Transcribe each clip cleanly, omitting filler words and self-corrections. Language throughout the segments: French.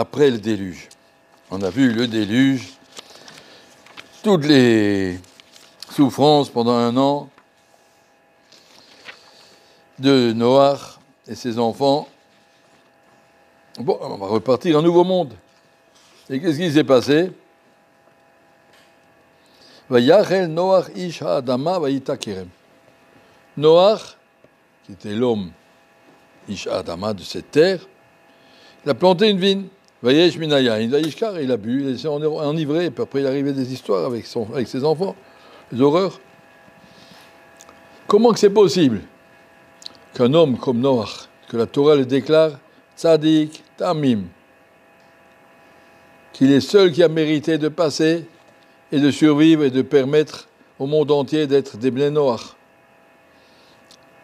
après le déluge. On a vu le déluge, toutes les souffrances pendant 1 an de Noach et ses enfants. Bon, on va repartir un nouveau monde. Et qu'est-ce qui s'est passé? Vayachel Noach ish ha'adama vayita kerem. Noach, qui était l'homme ish ha'adama de cette terre, il a planté une vigne. Vayesh minayayin vayishkar, il a bu, il s'est enivré, et puis après il arrivait des histoires avec ses enfants, des horreurs. Comment que c'est possible qu'un homme comme Noach, que la Torah le déclare, Tzadik, Tamim, qu'il est seul qui a mérité de passer et de survivre et de permettre au monde entier d'être des Bnei Noach.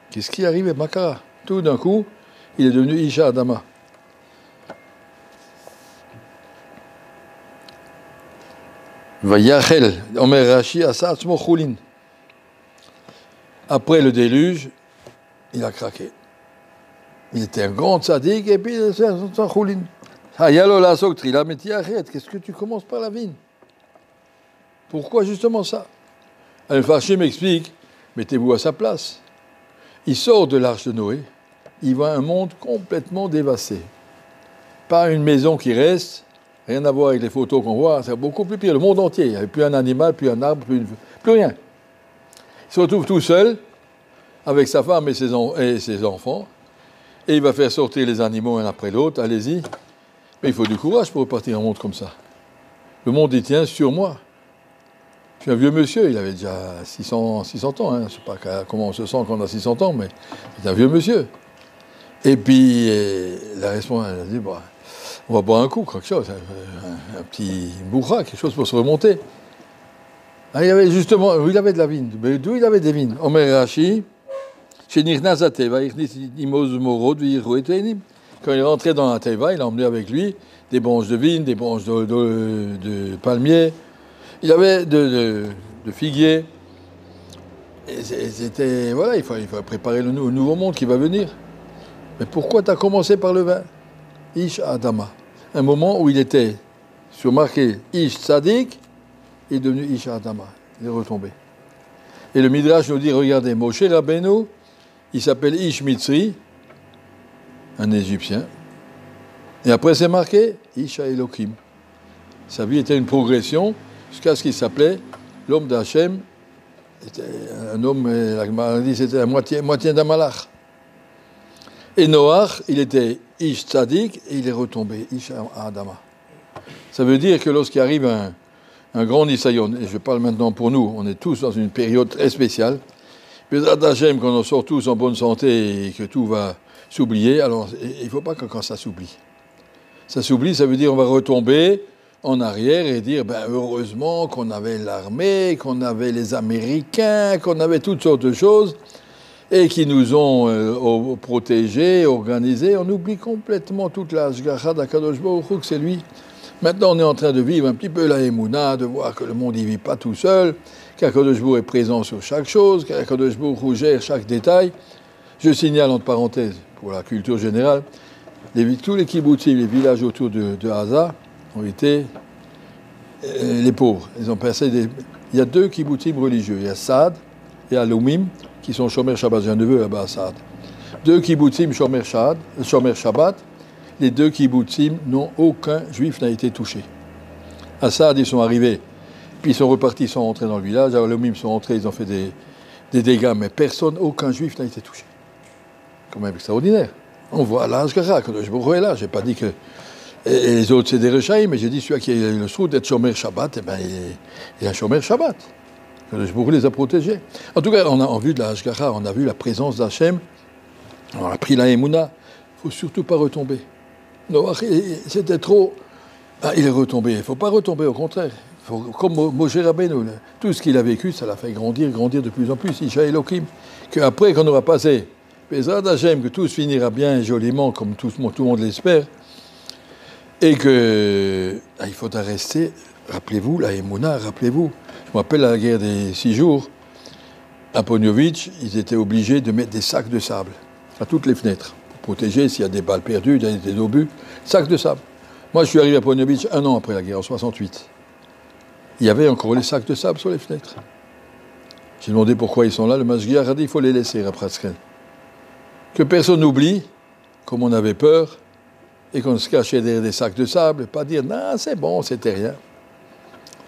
Qu'est-ce qui arrive à Makara? Tout d'un coup, il est devenu Isha Adama. Vayachel, Omer Rashi, Asa Atzmo Chulin. Après le déluge, il a craqué. Il était un grand tzaddik et puis il s'est un choulin. Qu'est-ce que tu commences par la vigne? Pourquoi justement ça? Al-Farshim m'explique, mettez-vous à sa place. Il sort de l'arche de Noé, il voit un monde complètement dévasté. Pas une maison qui reste, rien à voir avec les photos qu'on voit, c'est beaucoup plus pire. Le monde entier, il n'y avait plus un animal, plus un arbre, plus rien. Il se retrouve tout seul, avec sa femme et ses enfants, et il va faire sortir les animaux un après l'autre, allez-y. Mais il faut du courage pour repartir un monde comme ça. Le monde, il tient sur moi. Je suis un vieux monsieur, il avait déjà 600 ans. Hein. Je ne sais pas comment on se sent quand on a 600 ans, mais c'est un vieux monsieur. Et puis, la responsable, elle a dit, bah, on va boire un coup, quelque chose, un petit bourra, quelque chose pour se remonter. Ah, il avait justement, il avait de la vigne. D'où il avait des vignes? Omer Rashi, quand il est rentré dans la Teva, il a emmené avec lui des branches de vigne, des branches de palmiers, il avait de figuiers. Et c'était, voilà, il faut préparer le nouveau monde qui va venir. Mais pourquoi tu as commencé par le vin? Ish Adama. Un moment où il était surmarqué Ish Tzadik, il est devenu Ish Adama. Il est retombé. Et le Midrash nous dit, regardez, Moshe Rabbeinu, il s'appelle Ish Mitzri, un Égyptien. Et après, c'est marqué Ish Elohim. Sa vie était une progression jusqu'à ce qu'il s'appelait l'homme d'Hachem. C'était un homme, la Gemara dit, c'était la moitié d'un malach. Et Noach, il était Ish Tzadik et il est retombé, Ish Adama. Ça veut dire que lorsqu'il arrive un grand Nisayon, et je parle maintenant pour nous, on est tous dans une période très spéciale, Bézrat Hashem, quand on sort tous en bonne santé et que tout va s'oublier, alors il ne faut pas que quand ça s'oublie. Ça s'oublie, ça veut dire on va retomber en arrière et dire ben, heureusement qu'on avait l'armée, qu'on avait les Américains, qu'on avait toutes sortes de choses et qui nous ont protégés, organisés. On oublie complètement toute la Hashgacha d'Akadosh Baruch Hu, que c'est lui. Maintenant, on est en train de vivre un petit peu la Emouna, de voir que le monde n'y vit pas tout seul, qu'Akadosh Baruch Hu est présent sur chaque chose, qu'Akadosh Baruch Hu gère chaque détail. Je signale entre parenthèses, pour la culture générale, tous les kibbutzim, les villages autour de Haza, ont été les pauvres. Ils ont passé Il y a 2 kibbutzim religieux. Il y a Saad et Alumim, qui sont Shomer Shabbat. J'ai un neveu là-bas à Saad. 2 kibbutzim Shomer Shabbat. Les 2 kibbutzim, aucun juif n'a été touché. À Saad, ils sont arrivés, puis ils sont repartis, ils sont rentrés dans le village. À Alumim, ils sont rentrés, ils ont fait des dégâts, mais aucun juif n'a été touché. Quand même extraordinaire. On voit la Hashgacha, quand je me là, je n'ai pas dit que. Et les autres, c'est des Rechaïm, mais j'ai dit celui qui a le srout d'être Shomer Shabbat, il a Shomer Shabbat. Je pourrais les a protégés. En tout cas, on a vu de la Hashgacha, on a vu la présence d'Hachem, on a pris la Emouna. Il ne faut surtout pas retomber. Noach, c'était trop. Ah, il est retombé. Il ne faut pas retomber, au contraire. Comme Moshe Rabbeinu, tout ce qu'il a vécu, ça l'a fait grandir de plus en plus. Isha Elohim. Qu'après, qu'on aura passé, Bézrat Hashem, que tout se finira bien et joliment, comme tout le monde l'espère, et que il faudra rester, rappelez-vous, la Emouna, rappelez-vous. Je me rappelle la guerre des 6 jours, à Poniovitch, ils étaient obligés de mettre des sacs de sable à toutes les fenêtres, pour protéger s'il y a des balles perdues, des obus, sacs de sable. Moi, je suis arrivé à Pogne Beach 1 an après la guerre, en 68. Il y avait encore les sacs de sable sur les fenêtres. J'ai demandé pourquoi ils sont là. Le Mashgiach a dit qu'il faut les laisser à Pratsken. Que personne n'oublie, comme on avait peur, et qu'on se cachait derrière des sacs de sable, pas dire non, c'est bon, c'était rien.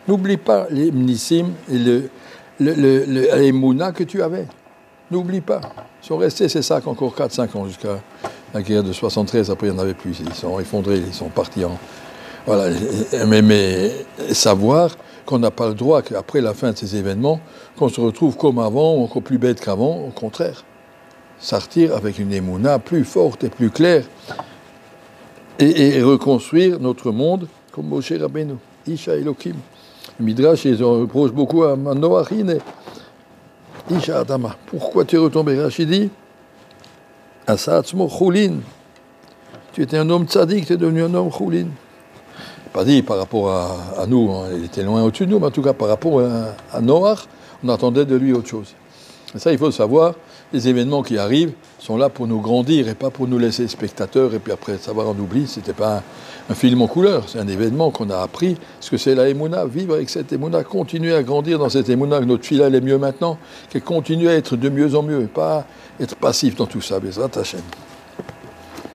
N'oublie pas les mnissim et les mouna que tu avais. N'oublie pas. Ils sont restés ces sacs encore 4-5 ans jusqu'à la guerre de 73. Après, il n'y en avait plus. Ils sont effondrés, ils sont partis en. Voilà. Mais savoir qu'on n'a pas le droit qu'après la fin de ces événements, qu'on se retrouve comme avant, ou encore plus bête qu'avant, au contraire. Sortir avec une émouna plus forte et plus claire et reconstruire notre monde comme Moshe Rabbeinu, Isha Elokim. Le Midrash, ils en reprochent beaucoup à Noach, Isha Adama. Pourquoi tu es retombé? Rachid dit, Asatzmo Choulin. Tu étais un homme tzaddik, tu es devenu un homme Choulin. Pas dit par rapport à nous, hein, il était loin au-dessus de nous, mais en tout cas par rapport à Noach, on attendait de lui autre chose. Et ça, il faut le savoir, les événements qui arrivent sont là pour nous grandir et pas pour nous laisser spectateurs et puis après savoir on oublie. C'était pas un film en couleur, c'est un événement qu'on a appris, ce que c'est la Emouna, vivre avec cette Emouna, continuer à grandir dans cette Emouna, que notre fille elle est mieux maintenant, qu'elle continue à être de mieux en mieux, et pas être passif dans tout ça, Bezrat Hashem.